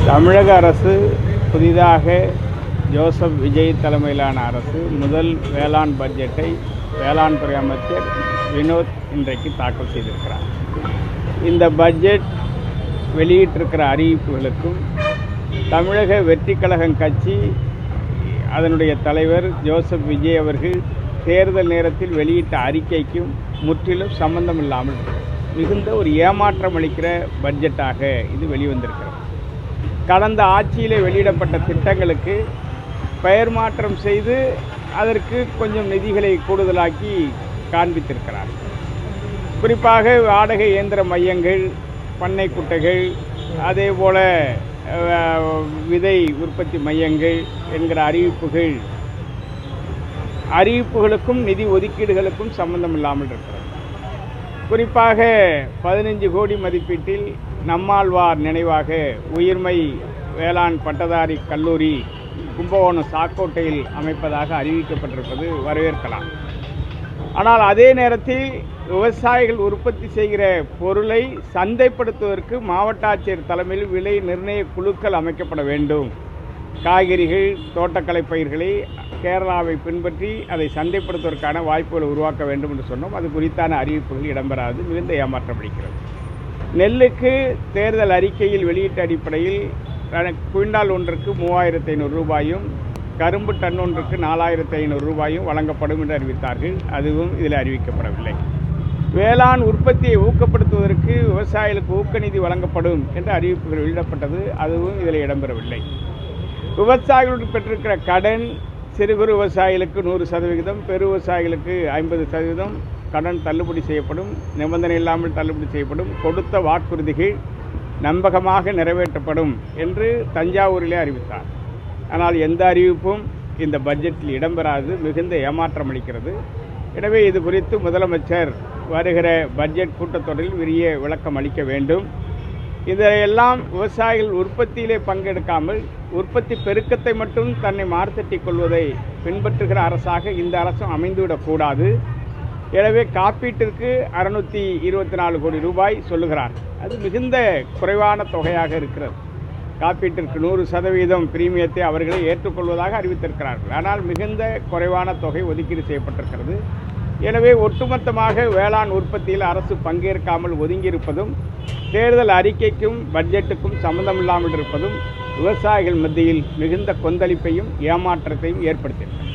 தமிழக அரசு புதிதாக ஜோசப் விஜய் தலைமையிலான அரசு முதல் வேளாண் பட்ஜெட்டை வேளாண் துறை அமைச்சர் வினோத் இன்றைக்கு தாக்கல் செய்திருக்கிறார். இந்த பட்ஜெட் வெளியிட்டிருக்கிற அறிவிப்புகளுக்கும் தமிழக வெற்றி கழகம் கட்சி அதனுடைய தலைவர் ஜோசப் விஜய் அவர்கள் தேர்தல் நேரத்தில் வெளியிட்ட அறிக்கைக்கும் முற்றிலும் சம்பந்தம் இல்லாமல் மிகுந்த ஒரு ஏமாற்றம் அளிக்கிற பட்ஜெட்டாக இது வெளிவந்திருக்கிறது. கடந்த ஆட்சியிலே வெளியிடப்பட்ட திட்டங்களுக்கு பெயர் மாற்றம் செய்து அதற்கு கொஞ்சம் நிதிகளை கூடுதலாக்கி காண்பித்திருக்கிறார். குறிப்பாக வாடகை இயந்திர மையங்கள், பண்ணை குட்டைகள், அதே போல விதை உற்பத்தி மையங்கள் என்கிற அறிவிப்புகளுக்கும் நிதி ஒதுக்கீடுகளுக்கும் சம்பந்தம் இல்லாமல் இருக்கிறது. குறிப்பாக 15 கோடி மதிப்பீட்டில் நம்மாழ்வார் நினைவாக உயிர்மை வேளாண் பட்டதாரி கல்லூரி கும்பகோணம் சாக்கோட்டையில் அமைப்பதாக அறிவிக்கப்பட்டிருப்பது வரவேற்கலாம். ஆனால் அதே நேரத்தில் விவசாயிகள் உற்பத்தி செய்கிற பொருளை சந்தைப்படுத்துவதற்கு மாவட்ட ஆட்சியர் தலைமையில் விலை நிர்ணய குழுக்கள் அமைக்கப்பட வேண்டும். காய்கறிகள், தோட்டக்கலை பயிர்களை கேரளாவை பின்பற்றி அதை சந்தைப்படுத்துவதற்கான வாய்ப்புகளை உருவாக்க வேண்டும் என்று சொன்னோம். அது குறித்தான அறிவிப்புகள் இடம்பெறாது, மிகுந்த ஏமாற்றம் அளிக்கிறது. நெல்லுக்கு தேர்தல் அறிக்கையில் வெளியிட்ட அடிப்படையில் குவிண்டால் ஒன்றுக்கு 3500 ரூபாயும், கரும்பு டன் ஒன்றுக்கு 4500 ரூபாயும் வழங்கப்படும் என்று அறிவித்தார்கள். அதுவும் இதில் அறிவிக்கப்படவில்லை. வேளாண் உற்பத்தியை ஊக்கப்படுத்துவதற்கு விவசாயிகளுக்கு ஊக்க நிதி வழங்கப்படும் என்ற அறிவிப்புகள் வெளியிடப்பட்டது. அதுவும் இதில் இடம்பெறவில்லை. விவசாயிகளுக்கு பெற்றிருக்கிற கடன் சிறு குறு விவசாயிகளுக்கு 100%, பெரு விவசாயிகளுக்கு 50% கடன் தள்ளுபடி செய்யப்படும், நிபந்தனை இல்லாமல் தள்ளுபடி செய்யப்படும், கொடுத்த வாக்குறுதிகள் நம்பகமாக நிறைவேற்றப்படும் என்று தஞ்சாவூரிலே அறிவித்தார். ஆனால் எந்த அறிவிப்பும் இந்த பட்ஜெட்டில் இடம்பெறாது, மிகுந்த ஏமாற்றம் அளிக்கிறது. எனவே இது குறித்து முதலமைச்சர் வருகிற பட்ஜெட் கூட்டத்தொடரில் விரிய விளக்கம் அளிக்க வேண்டும். இதையெல்லாம் விவசாயிகள் உற்பத்தியிலே பங்கெடுக்காமல் உற்பத்தி பெருக்கத்தை மட்டும் தன்னை மார்த்தட்டிக் கொள்வதை பின்பற்றுகிற அரசாக இந்த அரசும் அமைந்துவிடக்கூடாது. எனவே காப்பீட்டிற்கு 624 கோடி ரூபாய் சொல்லுகிறார். அது மிகுந்த குறைவான தொகையாக இருக்கிறது. காப்பீட்டிற்கு 100% பிரீமியத்தை அவர்களை ஏற்றுக்கொள்வதாக அறிவித்திருக்கிறார்கள். ஆனால் மிகுந்த குறைவான தொகை ஒதுக்கீடு செய்யப்பட்டிருக்கிறது. எனவே ஒட்டுமொத்தமாக வேளாண் உற்பத்தியில் அரசு பங்கேற்காமல் ஒதுங்கியிருப்பதும், தேர்தல் அறிக்கைக்கும் பட்ஜெட்டுக்கும் சம்பந்தமில்லாமல் இருப்பதும் விவசாயிகள் மத்தியில் மிகுந்த கொந்தளிப்பையும் ஏமாற்றத்தையும் ஏற்படுத்தியிருக்கிறது.